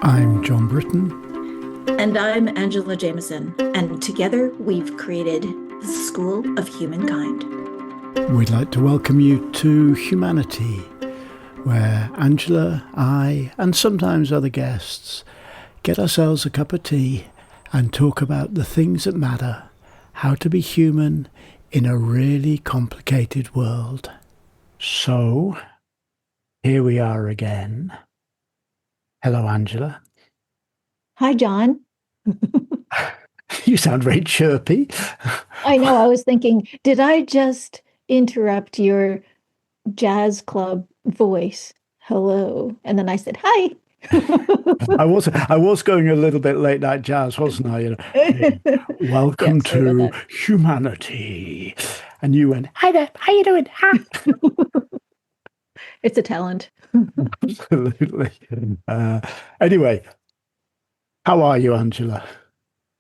I'm John Britton. And I'm Angela Jameson, and together we've created the School of Humankind. We'd like to welcome you to Humanity, where Angela, I, and sometimes other guests get ourselves a cup of tea and talk about the things that matter, how to be human in a really complicated world. So, here we are again. Hello, Angela. Hi, John. You sound very chirpy. I know, I was thinking, did I just interrupt your jazz club voice? Hello. And then I said, hi. I was going a little bit late night jazz, wasn't I? Hey, Yeah, welcome sorry about to that. Humanity. And you went, hi there, how you doing? Ah. It's a talent. Absolutely. Uh, anyway, how are you, Angela?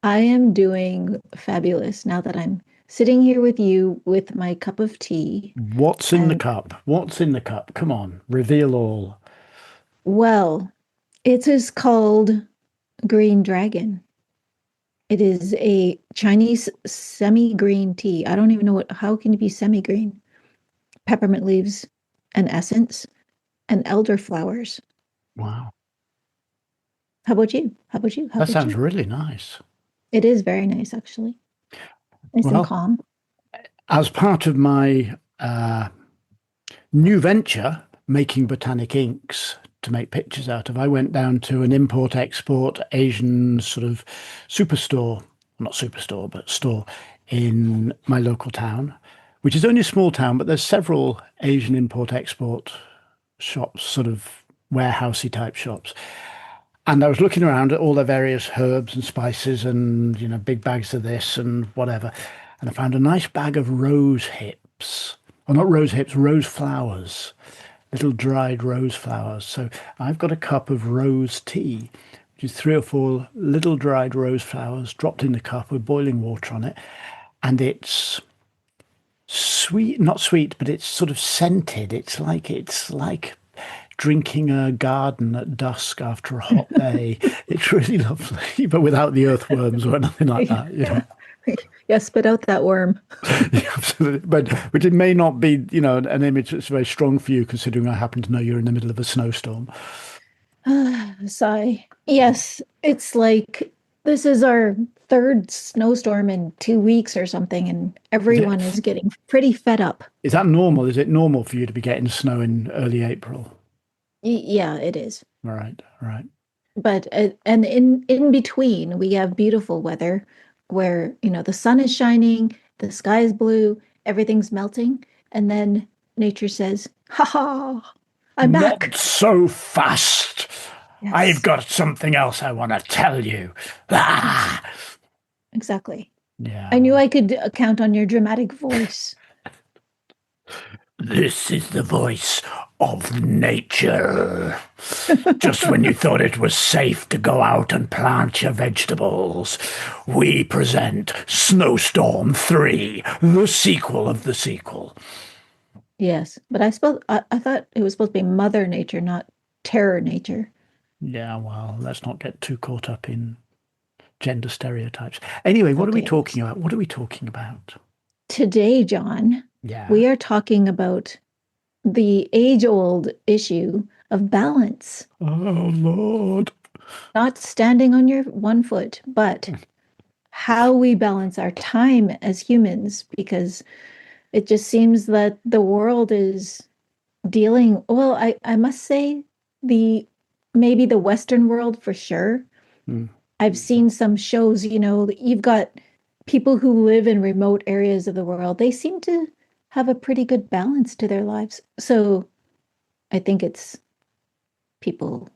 I am doing fabulous now that I'm sitting here with you with my cup of tea. What's in the And cup? What's in the cup? Come on, reveal all. well, it is called Green Dragon. It is a Chinese semi-green tea. I don't even know how can it be semi-green? Peppermint leaves and essence and elderflowers. Wow, How about you? How about you? How that about sounds you? really nice. It is very nice, actually. Nice and Well, calm. as part of my new venture, making botanic inks to make pictures out of, I went down to an import-export Asian sort of superstore, not superstore, but store in my local town, which is only a small town, but there's several Asian import-export shops, sort of warehousey type shops. And I was looking around at all the various herbs and spices and, big bags of this and whatever. And I found a nice bag of rose hips. Or not rose hips, rose flowers, little dried rose flowers. So I've got a cup of rose tea, which is three or four little dried rose flowers dropped in the cup with boiling water on it. And it's sweet, not sweet, but it's sort of scented. It's like drinking a garden at dusk after a hot day. It's really lovely, but without the earthworms or anything like that. Yeah, spit out that worm. Yeah, absolutely. But it may not be, an image that's very strong for you, considering I happen to know you're in the middle of a snowstorm. Sigh. Yes, it's like this is our third snowstorm in 2 weeks or something, and Is it? everyone is getting pretty fed up. Is that normal? Is it normal for you to be getting snow in early April? Yeah, it is. All right, all right. But and in between, we have beautiful weather where, the sun is shining, the sky is blue, everything's melting, and then nature says, "Ha ha, I'm Not back." so fast. I've Yes, got something else I want to tell you. yes, Ah! exactly. Yeah, I knew well. I could count on your dramatic voice. This is the voice of nature. Just when you thought it was safe to go out and plant your vegetables, we present Snowstorm 3, the sequel of the sequel. Yes, but I thought it was supposed to be Mother Nature, not Terror Nature. Yeah, well, let's not get too caught up in gender stereotypes. Anyway, what are we Okay. talking about? What are we talking about? Today, John, Yeah. we are talking about the age-old issue of balance, Oh, Lord. not standing on your one foot, but how we balance our time as humans, because it just seems that the world is dealing, well, I must say the maybe the Western world for sure. Hmm. I've seen some shows, you've got people who live in remote areas of the world. They seem to have a pretty good balance to their lives. So I think it's people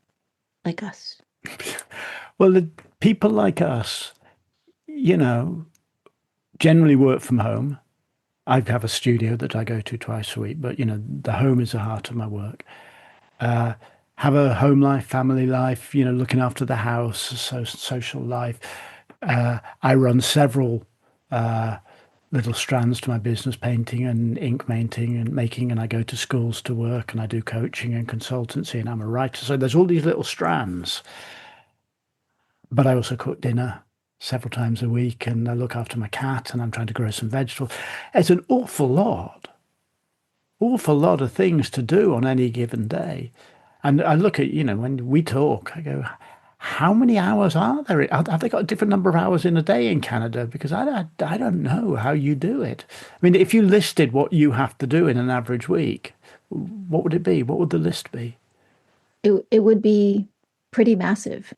like us. Well, the people like us, you know, generally work from home. I have a studio that I go to twice a week, but the home is the heart of my work. Uh, have a home life, family life, looking after the house, social life. I run several uh, little strands to my business, painting and ink painting and making, and I go to schools to work and I do coaching and consultancy and I'm a writer. So there's all these little strands. but I also cook dinner several times a week and I look after my cat and I'm trying to grow some vegetables. It's an awful lot of things to do on any given day. And I look at, when we talk, I go, how many hours are there? Have they got a different number of hours in a day in Canada? Because I don't know how you do it. I mean, if you listed what you have to do in an average week, what would it be? What would the list be? It would be pretty massive.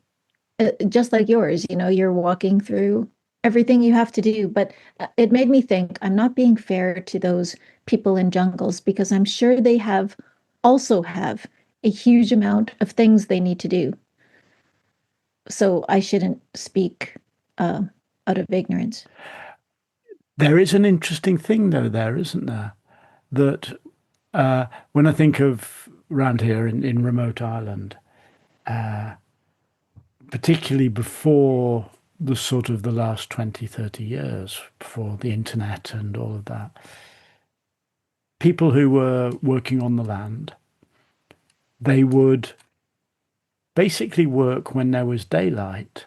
Just like yours, you're walking through everything you have to do. But it made me think I'm not being fair to those people in jungles because I'm sure they also have a huge amount of things they need to do. So I shouldn't speak uh, out of ignorance. There is an interesting thing, though, there, isn't there? That when I think of around here in remote Ireland, particularly before the sort of the last 20, 30 years, before the internet and all of that, people who were working on the land, they would basically work when there was daylight,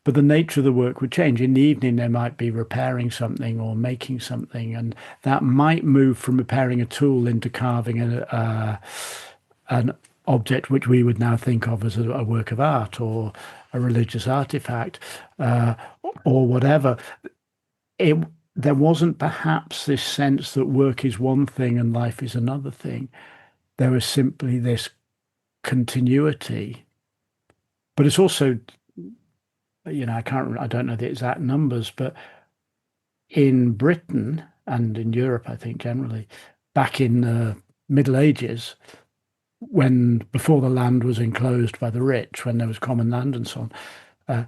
but the nature of the work would change. In the evening, they might be repairing something or making something, and that might move from repairing a tool into carving an object which we would now think of as a work of art or a religious artifact uh, or whatever. It There wasn't perhaps this sense that work is one thing and life is another thing. There was simply this continuity. But it's also, I don't know the exact numbers, but in Britain and in Europe, I think generally, back in the Middle Ages, when before the land was enclosed by the rich, when there was common land and so on, uh,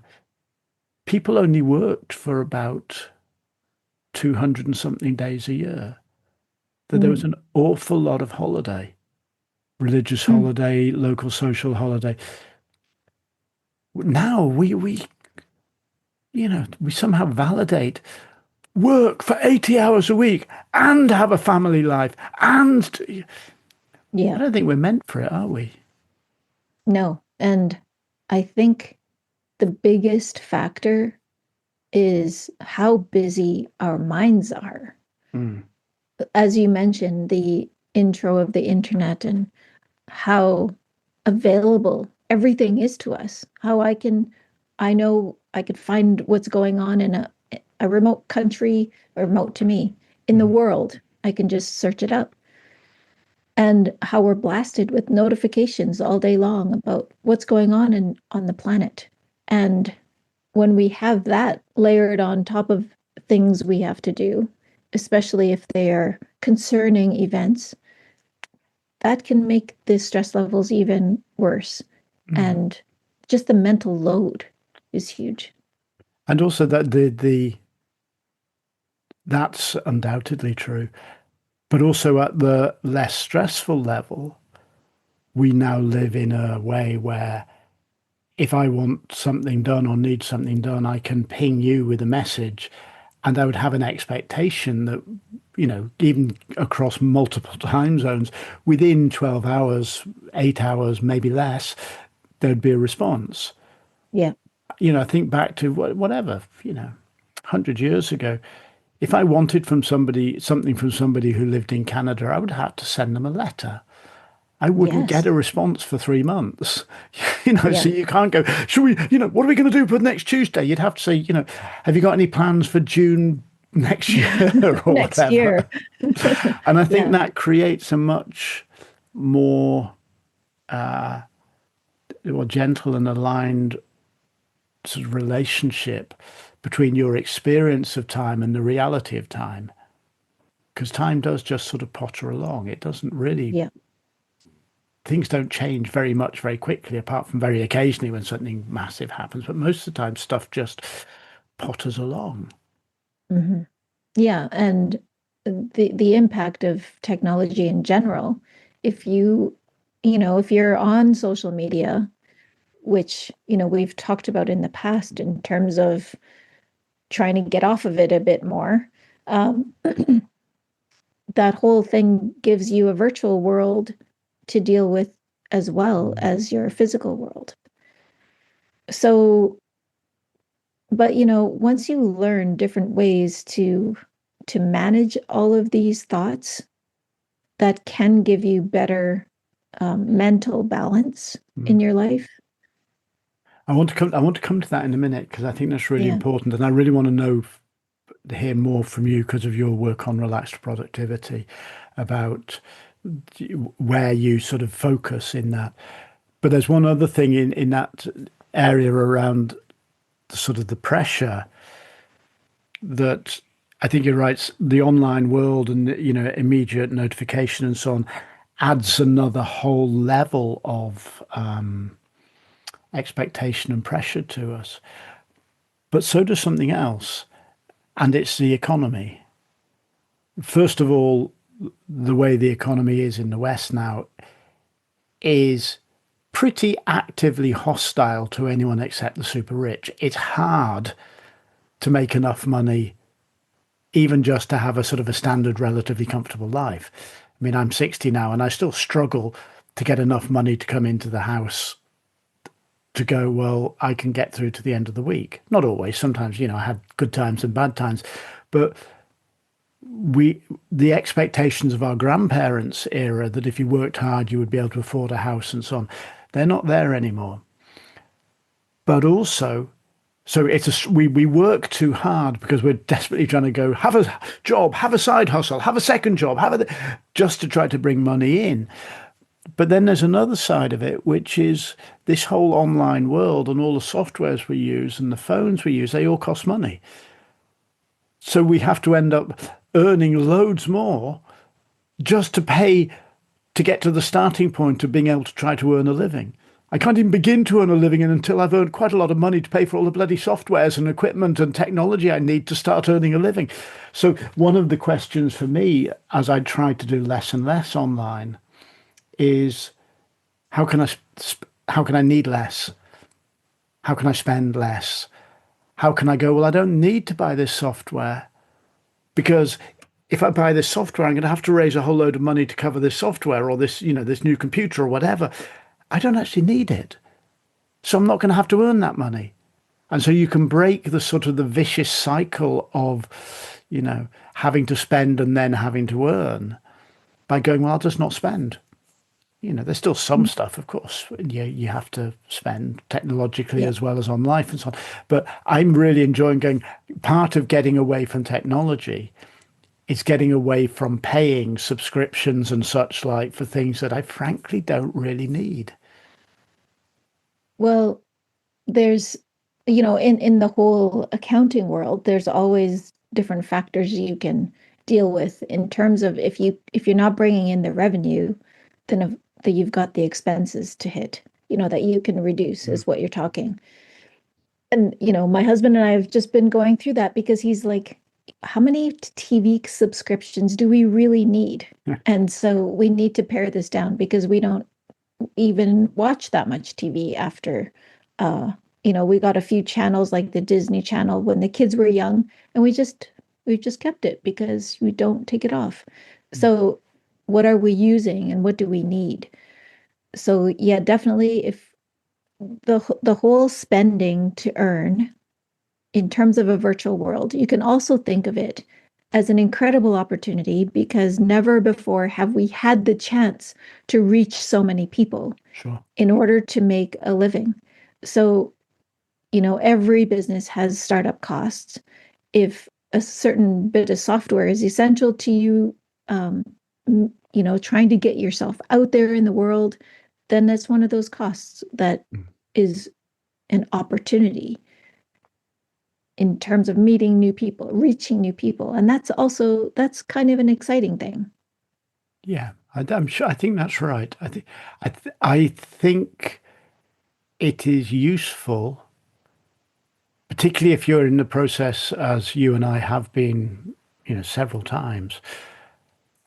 people only worked for about 200 and something days a year. That there was Mm, an awful lot of holiday, religious mm. holiday, local social holiday. Now we somehow validate work for 80 hours a week and have a family life. And I Yeah, don't think we're meant for it, are we? no. And I think the biggest factor is how busy our minds are. Mm, As you mentioned, the intro of the internet and how available everything is to us. I know I could find what's going on in a remote country, or remote to me, in the mm, world. I can just search it up. And how we're blasted with notifications all day long about what's going on the planet. And when we have that layered on top of things we have to do, especially if they are concerning events, that can make the stress levels even worse. mm. And just the mental load is huge. And also that the that's undoubtedly true. But also at the less stressful level, we now live in a way where if I want something done or need something done, I can ping you with a message. And I would have an expectation that, even across multiple time zones, within 12 hours, 8 hours, maybe less, there'd be a response. Yeah. I think back to whatever, 100 years ago. If I wanted something from somebody who lived in Canada, I would have to send them a letter. I wouldn't get Yes. a response for 3 months. So Yeah. you can't go, should we, what are we going to do for next Tuesday? You'd have to say, have you got any plans for June next year or Next whatever? year. And I think Yeah. that creates a much more gentle and aligned sort of relationship between your experience of time and the reality of time. Because time does just sort of potter along. It doesn't really Yeah. things don't change very much very quickly, apart from very occasionally when something massive happens. But most of the time, stuff just potters along. Hmm. Yeah. And the impact of technology in general, if if you're on social media, which, we've talked about in the past in terms of trying to get off of it a bit more, um, that whole thing gives you a virtual world to deal with as well as your physical world. So, but once you learn different ways to manage all of these thoughts, that can give you better mental balance Mm. in your life. I want to come to that in a minute because I think that's really Yeah. important, and I really want to hear more from you because of your work on relaxed productivity, about where you sort of focus in that. But there's one other thing in that area around sort of the pressure that I think you're right. The online world and immediate notification and so on adds another whole level of expectation and pressure to us. But so does something else, and it's the economy. First of all, the way the economy is in the West now is pretty actively hostile to anyone except the super rich. It's hard to make enough money, even just to have a sort of a standard, relatively comfortable life. I mean, I'm 60 now and I still struggle to get enough money to come into the house to go, well, I can get through to the end of the week. Not always. Sometimes, I had good times and bad times, but the expectations of our grandparents' era that if you worked hard, you would be able to afford a house and so on, they're not there anymore. But also, so we work too hard because we're desperately trying to go have a job, have a side hustle, have a second job, just to try to bring money in. But then there's another side of it, which is this whole online world and all the softwares we use and the phones we use, they all cost money. So we have to end up earning loads more just to pay to get to the starting point of being able to try to earn a living. I can't even begin to earn a living until I've earned quite a lot of money to pay for all the bloody softwares and equipment and technology I need to start earning a living. So one of the questions for me, as I try to do less and less online, is how can how can I need less? How can I spend less? How can I go, well, I don't need to buy this software because if I buy this software, I'm going to have to raise a whole load of money to cover this software or this, this new computer or whatever. I don't actually need it. So I'm not going to have to earn that money. And so you can break the sort of the vicious cycle of, having to spend and then having to earn by going, well, I'll just not spend. There's still some stuff, of course, you have to spend technologically Yeah. as well as on life and so on. But I'm really enjoying going, part of getting away from technology is getting away from paying subscriptions and such like for things that I frankly don't really need. Well, there's, in the whole accounting world, there's always different factors you can deal with in terms of if you're not bringing in the revenue, then that you've got the expenses to hit, that you can reduce Mm. is what you're talking. And, my husband and I have just been going through that because he's like, how many TV subscriptions do we really need? And so we need to pare this down because we don't even watch that much TV after uh we got a few channels like the Disney Channel when the kids were young, and we just kept it because we don't take it off. So what are we using and what do we need? So yeah, definitely if the whole spending to earn in terms of a virtual world, you can also think of it as an incredible opportunity because never before have we had the chance to reach so many people Sure. in order to make a living. So, every business has startup costs. If a certain bit of software is essential to you, trying to get yourself out there in the world, then that's one of those costs that Mm. is an opportunity in terms of meeting new people, reaching new people. And that's kind of an exciting thing. Yeah, I'm sure. I think that's right. I think it is useful, particularly if you're in the process, as you and I have been, several times,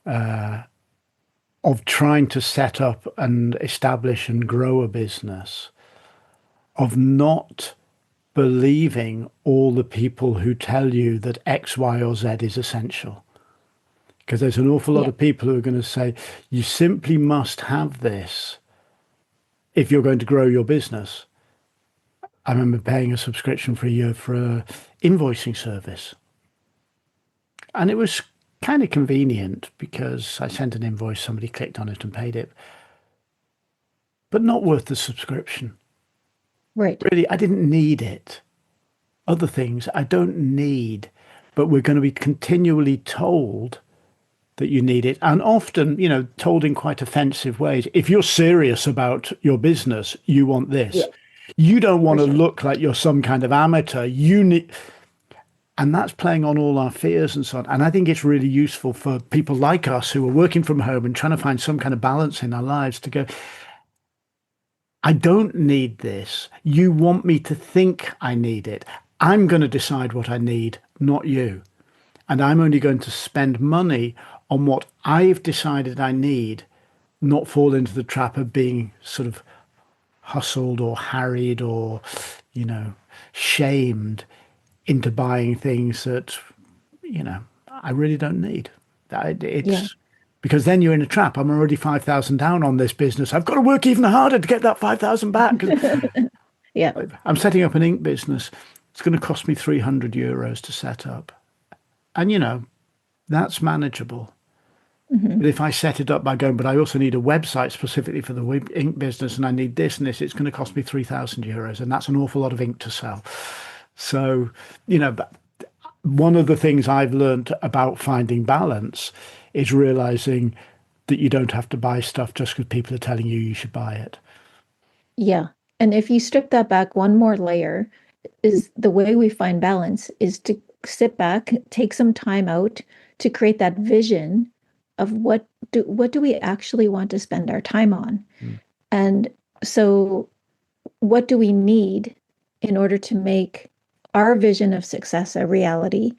of trying to set up and establish and grow a business, of not believing all the people who tell you that X, Y, or Z is essential. Because there's an awful lot Yeah. of people who are going to say, you simply must have this if you're going to grow your business. I remember paying a subscription for a year for a invoicing service. And it was kind of convenient because I sent an invoice, somebody clicked on it and paid it, but not worth the subscription. Right. Really, I didn't need it. Other things I don't need, but we're going to be continually told that you need it. And often, told in quite offensive ways. If you're serious about your business, you want Yeah, this. You don't for want to sure. look like you're some kind of amateur. You need, and that's playing on all our fears and so on. And I think it's really useful for people like us who are working from home and trying to find some kind of balance in our lives to go, I don't need this. You want me to think I need it. I'm going to decide what I need, not you. And I'm only going to spend money on what I've decided I need, not fall into the trap of being sort of hustled or harried or, you know, shamed into buying things that, I really don't need. Yeah. It's because then you're in a trap. I'm already 5,000 down on this business. I've got to work even harder to get that 5,000 back because Yeah. I'm setting up an ink business. It's going to cost me €300 to set up. And, that's manageable. Hmm. But if I set it up by going, but I also need a website specifically for the ink business and I need this and this, it's going to cost me €3,000. And that's an awful lot of ink to sell. So, but one of the things I've learned about finding balance is realizing that you don't have to buy stuff just because people are telling you you should buy it. Yeah. And if you strip that back one more layer, is the way we find balance is to sit back, take some time out to create that vision of what do we actually want to spend our time on? Mm, And so what do we need in order to make our vision of success a reality?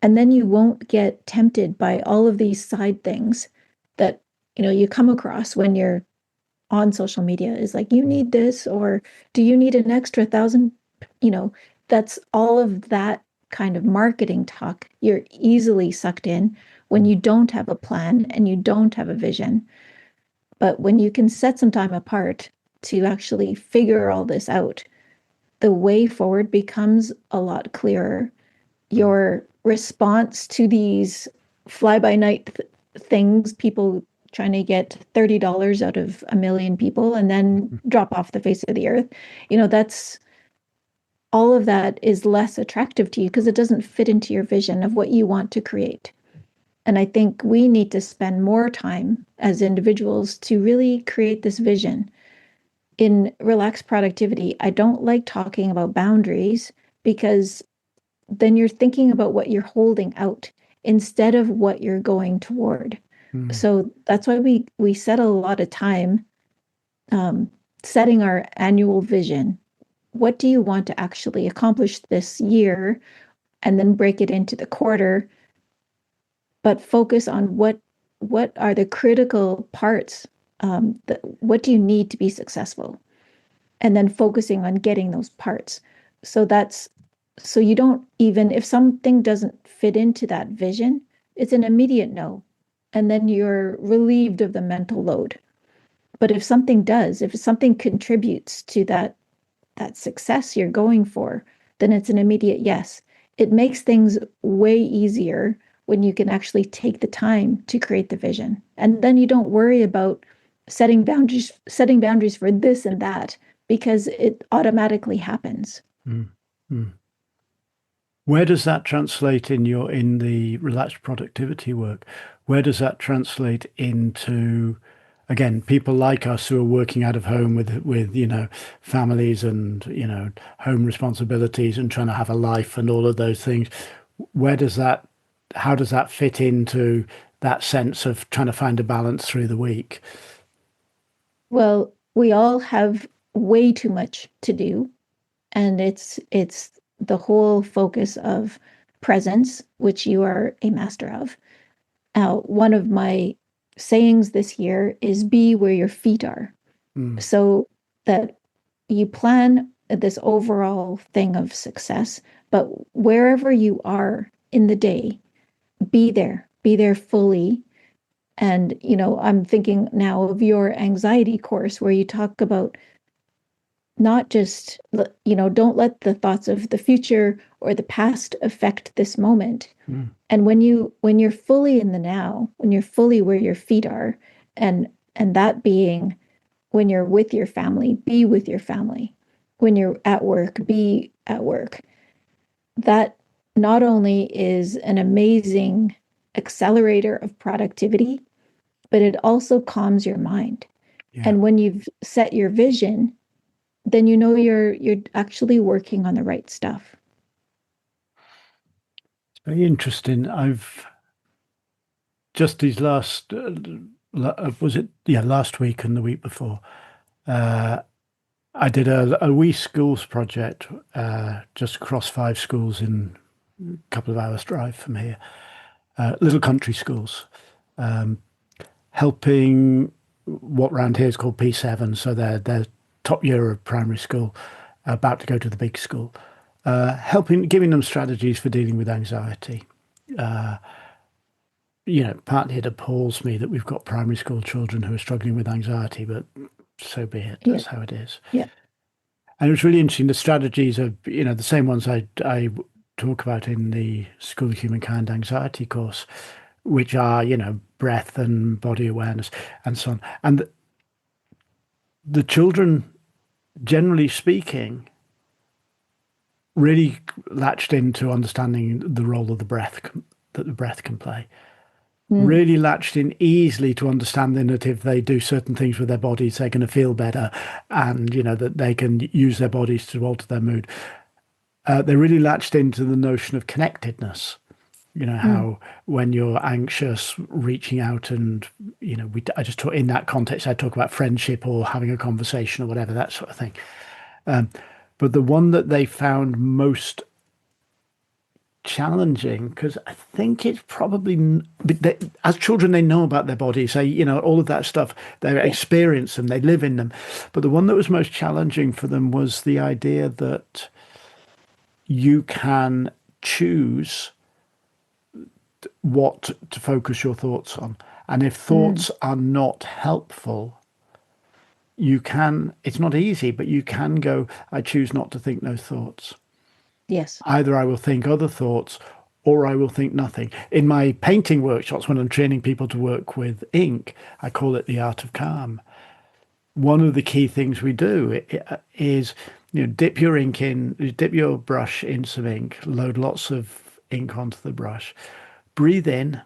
And then you won't get tempted by all of these side things that you come across when you're on social media is like, you mm, need this, or do you need an extra thousand? You know, that's all of that kind of marketing talk. You're easily sucked in when mm, you don't have a plan and you don't have a vision. But when you can set some time apart to actually figure all this out, the way forward becomes a lot clearer. mm, Your response to these fly by night things, people trying to get $30 out of a million people and then mm, drop off the face of the earth, that's all of that is less attractive to you because it doesn't fit into your vision of what you want to create. And I think we need to spend more time as individuals to really create this vision. In relaxed productivity, I don't like talking about boundaries because then you're thinking about what you're holding out instead of what you're going toward. mm, So that's why we set a lot of time um, setting our annual vision. What do you want to actually accomplish this year? And then break it into the quarter, but focus on what are the critical parts. What do you need to be successful? And then focusing on getting those parts. So that's so you don't even if something doesn't fit into that vision, it's an immediate no. And then you're relieved of the mental load. But if something does, if something contributes to that success you're going for, then it's an immediate yes. It makes things way easier when you can actually take the time to create the vision. And then you don't worry about setting boundaries for this and that because it automatically happens. mm, mm. Where does that translate in the relaxed productivity work? Where does that translate into, again, people like us who are working out of home with families and home responsibilities and trying to have a life and all of those things? Where does that, how does that fit into that sense of trying to find a balance through the week? Well, we all have way too much to do, and it's the whole focus of presence, which you are a master of. One of my sayings this year is be where your feet are. Mm, So that you plan this overall thing of success, but wherever you are in the day, be there fully. And, I'm thinking now of your anxiety course where you talk about not just, don't let the thoughts of the future or the past affect this moment. Mm. And when you're fully in the now, when you're fully where your feet are, and that being when you're with your family, be with your family. When you're at work, be at work. That not only is an amazing accelerator of productivity, but it also calms your mind. Yeah. And when you've set your vision, then you know you're actually working on the right stuff. Very interesting. I've just these last, was it? Yeah, last week and the week before. Uh, I did a wee schools project just across 5 schools in a couple of hours' drive from here. Little country schools, helping what round here is called P7. So they're top year of primary school, about to go to the big school. Helping, giving them strategies for dealing with anxiety. Partly it appalls me that we've got primary school children who are struggling with anxiety, but so be it. Yeah, That's how it is. yeah, And it was really interesting. The strategies are, the same ones I talk about in the School of Humankind anxiety course, which are, breath and body awareness and so on. And the children, generally speaking, really latched into understanding the role of the breath that the breath can play. mm, Really latched in easily to understanding that if they do certain things with their bodies, they're going to feel better, and that they can use their bodies to alter their mood. They really latched into the notion of connectedness. mm, How when you're anxious, reaching out and I just talk in that context. I talk about friendship or having a conversation or whatever, that sort of thing. But the one that they found most challenging, because I think it's probably as children they know about their bodies, they all of that stuff, they yeah, experience them, they live in them. But the one that was most challenging for them was the idea that you can choose what to focus your thoughts on. And if mm, thoughts are not helpful, you can, it's not easy, but you can go, I choose not to think those thoughts. yes, Either I will think other thoughts or I will think nothing. In my painting workshops, when I'm training people to work with ink, I call it the art of calm. One of the key things we do is, dip your ink in, dip your brush in some ink, load lots of ink onto the brush, breathe in,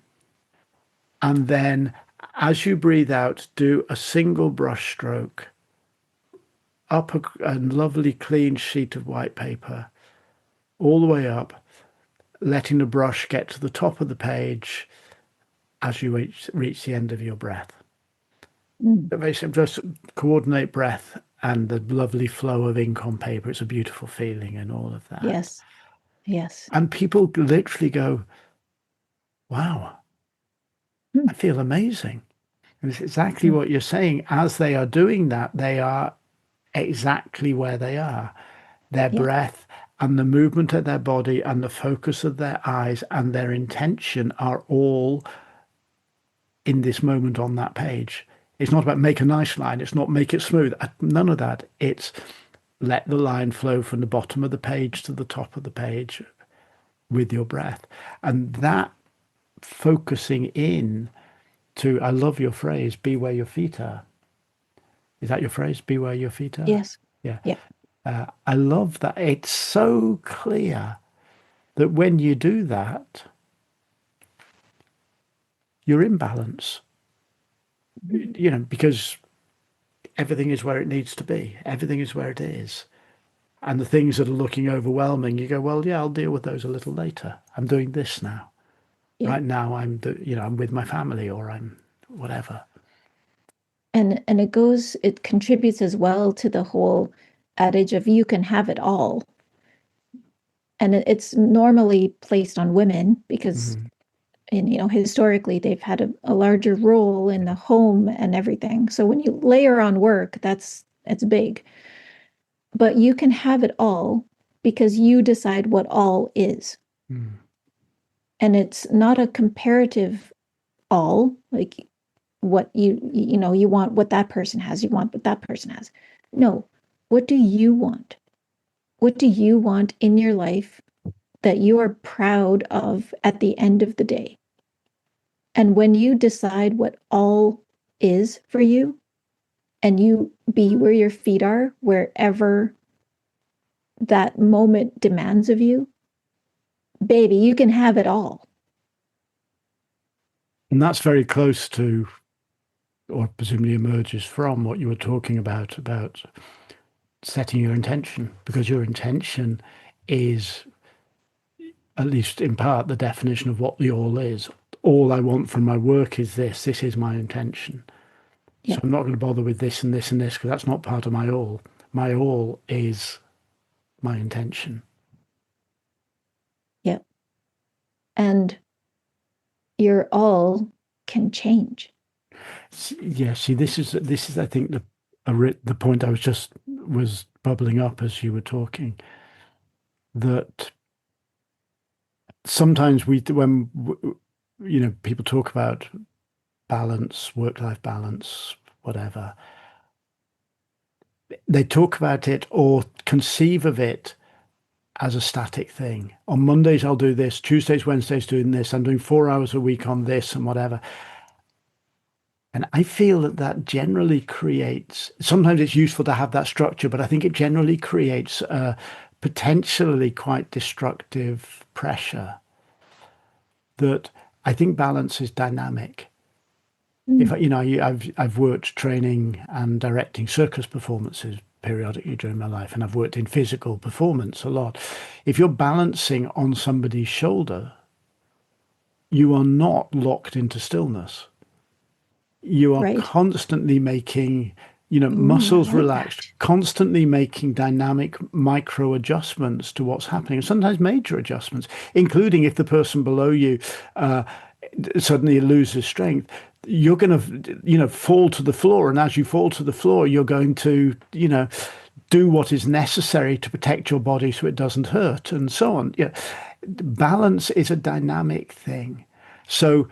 and then as you breathe out, do a single brush stroke up a lovely clean sheet of white paper, all the way up, letting the brush get to the top of the page as you reach the end of your breath. mm, But basically, just coordinate breath and the lovely flow of ink on paper. It's a beautiful feeling and all of that. yes, yes, And people literally go, wow, mm, I feel amazing. And it's exactly mm, what you're saying. As they are doing that, they are exactly where they are. Their yeah, breath and the movement of their body and the focus of their eyes and their intention are all in this moment on that page. It's not about make a nice line. It's not make it smooth. None of that. It's let the line flow from the bottom of the page to the top of the page with your breath. And that focusing in to, I love your phrase, be where your feet are. Is that your phrase? Be where your feet are? yes, Yeah. yeah, I love that. It's so clear that when you do that, you're in balance, mhm, because everything is where it needs to be. Everything is where it is. And the things that are looking overwhelming, you go, well, yeah, I'll deal with those a little later. I'm doing this now. yeah. Right now, I'm with my family or I'm whatever. And it contributes as well to the whole adage of you can have it all. And it's normally placed on women because, Mhm. and historically they've had a larger role in the home and everything. So when you layer on work, it's big. But you can have it all because you decide what all is. Mm. And it's not a comparative all, like what you want what that person has, you want what that person has. No, What do you want? What do you want in your life that you are proud of at the end of the day? And when you decide what all is for you and you be where your feet are, wherever that moment demands of you, baby, you can have it all. And that's very close to, or presumably emerges from what you were talking about setting your intention, because your intention is, at least in part, the definition of what the all is. All I want from my work is this. This is my intention. So Yeah, I'm not going to bother with this and this and this because that's not part of my all. My all is my intention. yeah. And your all can change. Yeah, see, this is I think the point I was bubbling up as you were talking, that sometimes people talk about balance, work-life balance, whatever, they talk about it or conceive of it as a static thing. On Mondays, I'll do this. Tuesdays, Wednesdays, doing this. I'm doing 4 hours a week on this and whatever. And I feel that that generally creates, sometimes it's useful to have that structure, but I think it generally creates a potentially quite destructive pressure that I think balance is dynamic. If Mm, I've worked training and directing circus performances periodically during my life, and I've worked in physical performance a lot. If you're balancing on somebody's shoulder, you are not locked into stillness. You are right. constantly making, Ooh, I muscles like relaxed, that. constantly making dynamic micro adjustments to what's happening, and sometimes major adjustments, including if the person below you uh, suddenly loses strength. You're going to, fall to the floor. And as you fall to the floor, you're going to, do what is necessary to protect your body so it doesn't hurt and so on. Yeah. Balance is a dynamic thing. So,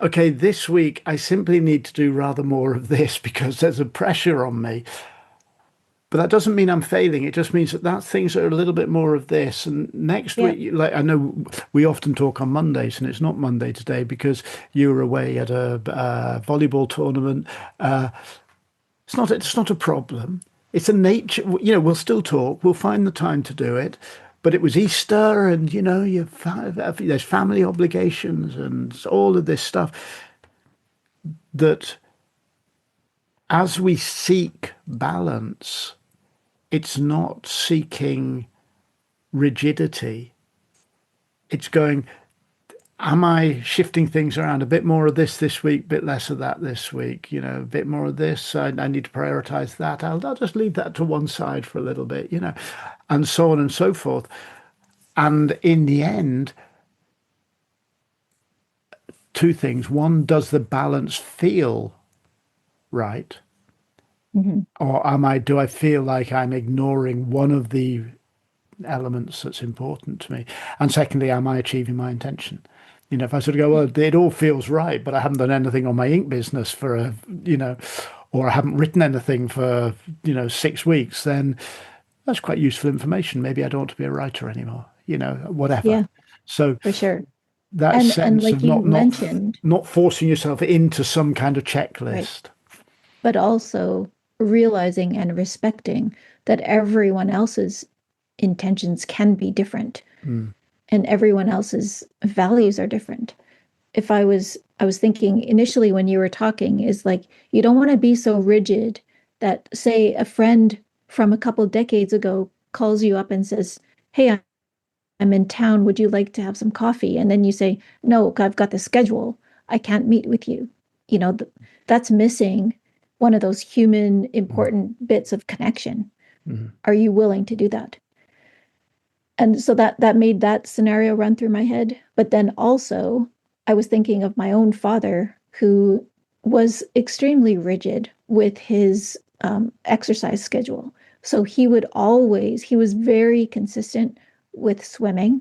okay, this week I simply need to do rather more of this because there's a pressure on me. But that doesn't mean I'm failing. It just means that things are a little bit more of this. And next Yeah, week, like I know we often talk on Mondays, and it's not Monday today because you were away at a volleyball tournament. Uh, it's not a problem. It's a nature. We'll still talk. We'll find the time to do it. But it was Easter, and there's family obligations and all of this stuff that as we seek balance, it's not seeking rigidity. It's going, am I shifting things around? A bit more of this week, bit less of that this week, a bit more of this. I need to prioritize that. I'll just leave that to one side for a little bit, and so on and so forth. And in the end, two things. One, does the balance feel right? mhm. Or do I feel like I'm ignoring one of the elements that's important to me? And secondly, am I achieving my intention? If I sort of go, well, it all feels right, but I haven't done anything on my ink business or I haven't written anything for, 6 weeks, then that's quite useful information. Maybe I don't want to be a writer anymore, whatever. Yeah, So for sure. that And sense like of you not mentioned, not forcing yourself into some kind of right, checklist. but also realizing and respecting that everyone else's intentions can be different Mm, and everyone else's values are different. If I was thinking initially when you were talking is like you don't want to be so rigid that say a friend from a couple decades ago calls you up and says, "Hey, I'm in town. Would you like to have some coffee?" And then you say, "No, I've got the schedule. I can't meet with you." You know, that's missing one of those human mm, important bits of connection. mm, Are you willing to do that? And so that made that scenario run through my head. But then also, I was thinking of my own father, who was extremely rigid with his exercise schedule. So he was very consistent with swimming.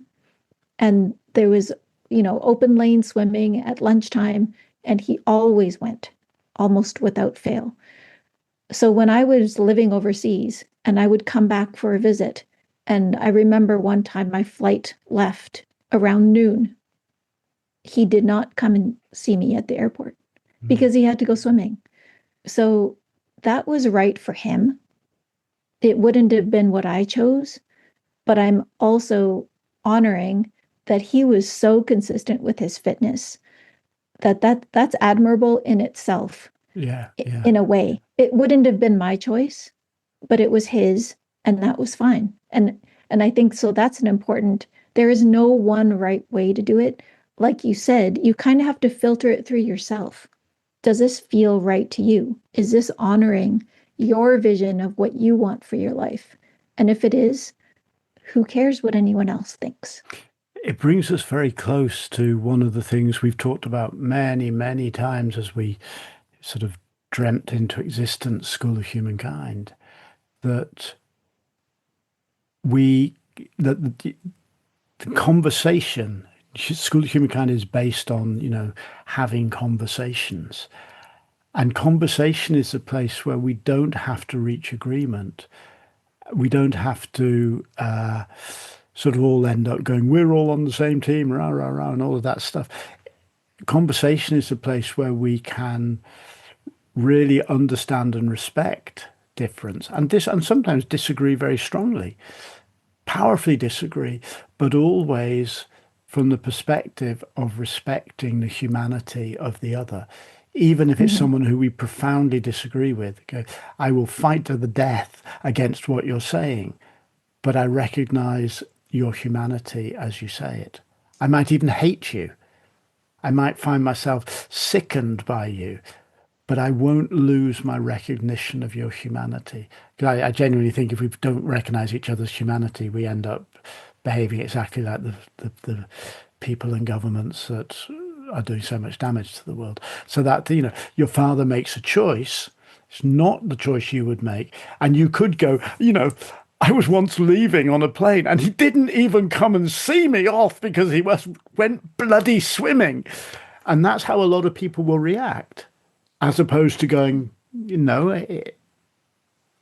And there was, open lane swimming at lunchtime, and he always went, almost without fail. So when I was living overseas and I would come back for a visit. And I remember one time my flight left around noon. He did not come and see me at the airport Mm. because he had to go swimming. So that was right for him. It wouldn't have been what I chose, but I'm also honoring that he was so consistent with his fitness that's admirable in itself. Yeah, yeah. In a way, it wouldn't have been my choice, but it was his, and that was fine. And I think so that's an important, there is no one right way to do it. Like you said, you kind of have to filter it through yourself. Does this feel right to you? Is this honoring your vision of what you want for your life? And if it is, who cares what anyone else thinks? It brings us very close to one of the things we've talked about many, many times as we sort of dreamt into existence, School of Humankind, that we that the conversation, School of Humankind is based on, having conversations. And conversation is a place where we don't have to reach agreement. We don't have to sort of all end up going, we're all on the same team, rah, rah, rah, and all of that stuff. Conversation is a place where we can really understand and respect difference and sometimes disagree very strongly, powerfully disagree, but always from the perspective of respecting the humanity of the other. Even if it's Mhm. someone who we profoundly disagree with, okay, I will fight to the death against what you're saying, but I recognize your humanity as you say it. I might even hate you. I might find myself sickened by you, but I won't lose my recognition of your humanity. 'Cause I genuinely think if we don't recognize each other's humanity, we end up behaving exactly like the people and governments that are doing so much damage to the world. So that, your father makes a choice. It's not the choice you would make. And you could go, I was once leaving on a plane and he didn't even come and see me off because went bloody swimming. And that's how a lot of people will react, as opposed to going,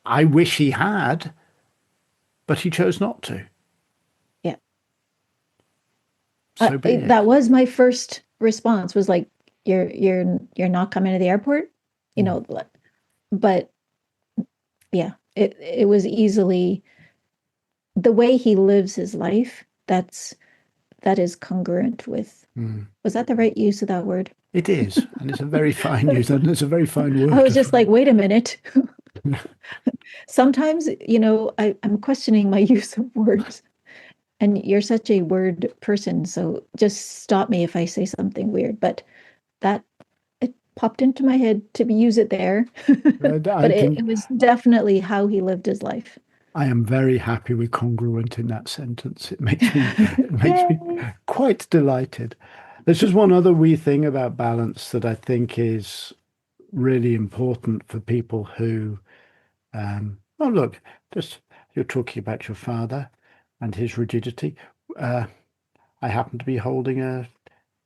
I wish he had, but he chose not to. Yeah. So be That it. was my first response was like, you're not coming to the airport, you Mm. know, but yeah, it was easily the way he lives his life. That is congruent with, Mm. was that the right use of that word? It is, and it's a very fine use, and it's a very fine I word was as just like, well. wait a minute. Sometimes, I'm questioning my use of words. And you're such a word person, so just stop me if I say something weird. But that it popped into my head to use it there. I But it can, was definitely how he lived his life. I am very happy with congruent in that sentence. It makes me Yay. quite delighted. There's just one other wee thing about balance that I think is really important for people who, oh, look, just you're talking about your father and his rigidity. Uh, I happen to be holding a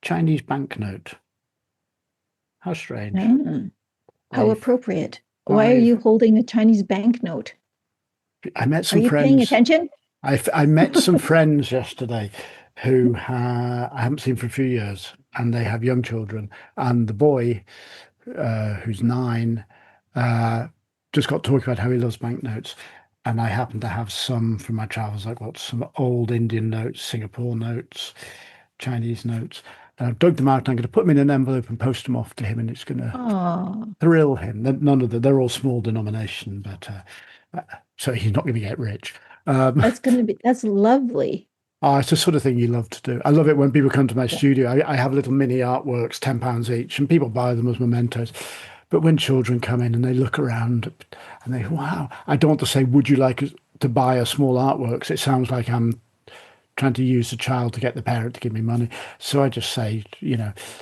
Chinese banknote. How strange. Ah, how I've, appropriate. Why are you I've, holding a Chinese banknote? I met Are some you paying friends. attention? I met some friends yesterday who I haven't seen for a few years, and they have young children. And the boy, who's 9, uh, just got talking about how he loves banknotes. And I happen to have some from my travels. I've got some old Indian notes, Singapore notes, Chinese notes. And I've dug them out and I'm going to put them in an envelope and post them off to him, and it's going to Oh, thrill him. None of them, they're all small denomination, but so he's not going to get rich. Um, that's lovely. it's the sort of thing you love to do. I love it when people come to my Yeah. studio. I have little mini artworks, £10 each, and people buy them as mementos. But when children come in and they look around and they, wow, I don't want to say, would you like to buy a small artwork? 'Cause it sounds like I'm trying to use the child to get the parent to give me money. So I just say,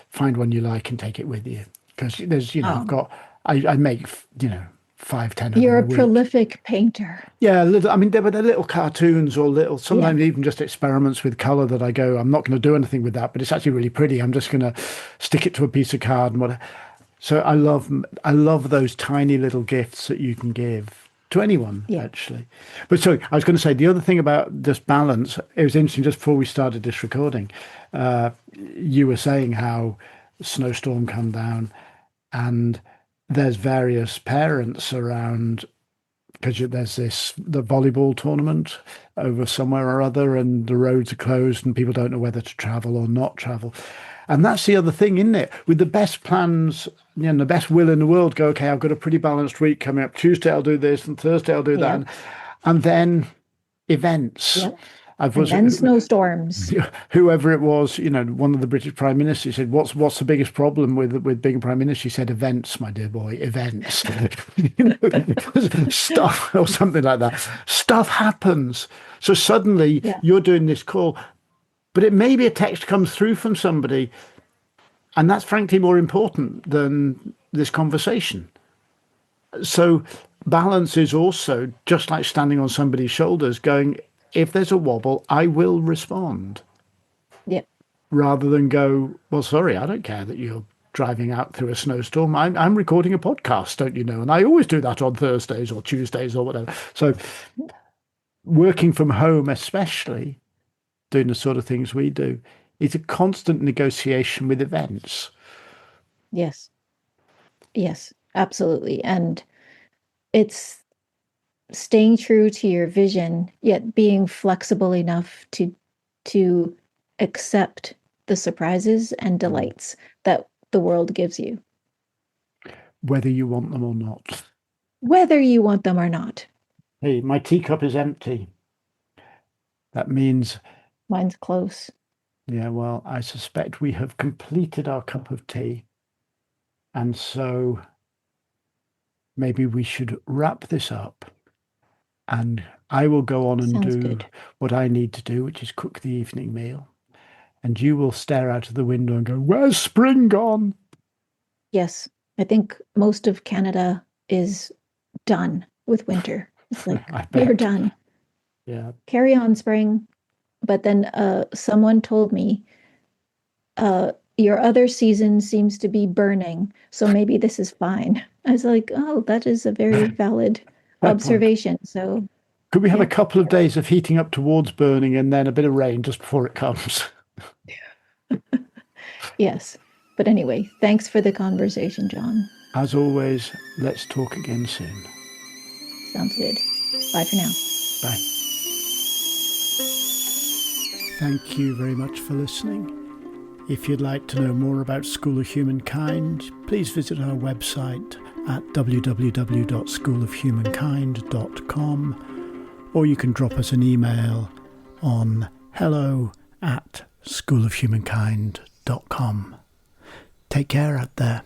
find one you like and take it with you. Because I've Oh, got, I make, 5, 10 of them you're a a week. prolific painter. Yeah, little, I mean, they're little cartoons or little, Yeah. sometimes even just experiments with color that I go, I'm not going to do anything with that, but it's actually really pretty. I'm just going to stick it to a piece of card and whatever. So I love those tiny little gifts that you can give. to anyone, Yeah. actually. But sorry, I was going to say the other thing about this balance, it was interesting just before we started this recording. You were saying how snowstorm come down and there's various parents around because there's the volleyball tournament over somewhere or other, and the roads are closed, and people don't know whether to travel or not travel. And that's the other thing, isn't it? With the best plans, the best will in the world, go, okay, I've got a pretty balanced week coming up. Tuesday I'll do this, and Thursday I'll do that, Yep. and then events. Yep. I've And was then snowstorms. whoever it was, one of the British prime ministers said, "What's the biggest problem with being a prime minister?" He said, "Events, my dear boy, events." Stuff or something like that. Stuff happens. So suddenly Yeah. you're doing this call, but it may be a text comes through from somebody, and that's frankly more important than this conversation. So balance is also just like standing on somebody's shoulders, going, if there's a wobble, I will respond, Yep. rather than go, well, sorry, I don't care that you're driving out through a snowstorm. I'm recording a podcast, don't you know? And I always do that on Thursdays or Tuesdays or whatever. So working from home, especially doing the sort of things we do, is a constant negotiation with events. Yes. Yes, absolutely. And it's staying true to your vision, yet being flexible enough to accept the surprises and delights that the world gives you, Whether you want them or not. whether you want them or not. Hey, my teacup is empty. That means, Mine's close. yeah, well, I suspect we have completed our cup of tea. And so maybe we should wrap this up. And I will go on and Sounds do good. what I need to do, which is cook the evening meal. And you will stare out of the window and go, where's spring gone? Yes, I think most of Canada is done with winter. It's like, I we're bet. done. Yeah. Carry on, spring. But then someone told me, your other season seems to be burning, so maybe this is fine. I was like, oh, that is a very valid Fair point. observation. So, Could we have a yeah, couple of days of heating up towards burning and then a bit of rain just before it comes? yes. But anyway, thanks for the conversation, John. As always, let's talk again soon. Sounds good. Bye for now. Bye. Thank you very much for listening. If you'd like to know more about School of Humankind, please visit our website at www.schoolofhumankind.com, or you can drop us an email on hello@schoolofhumankind.com. Take care out there.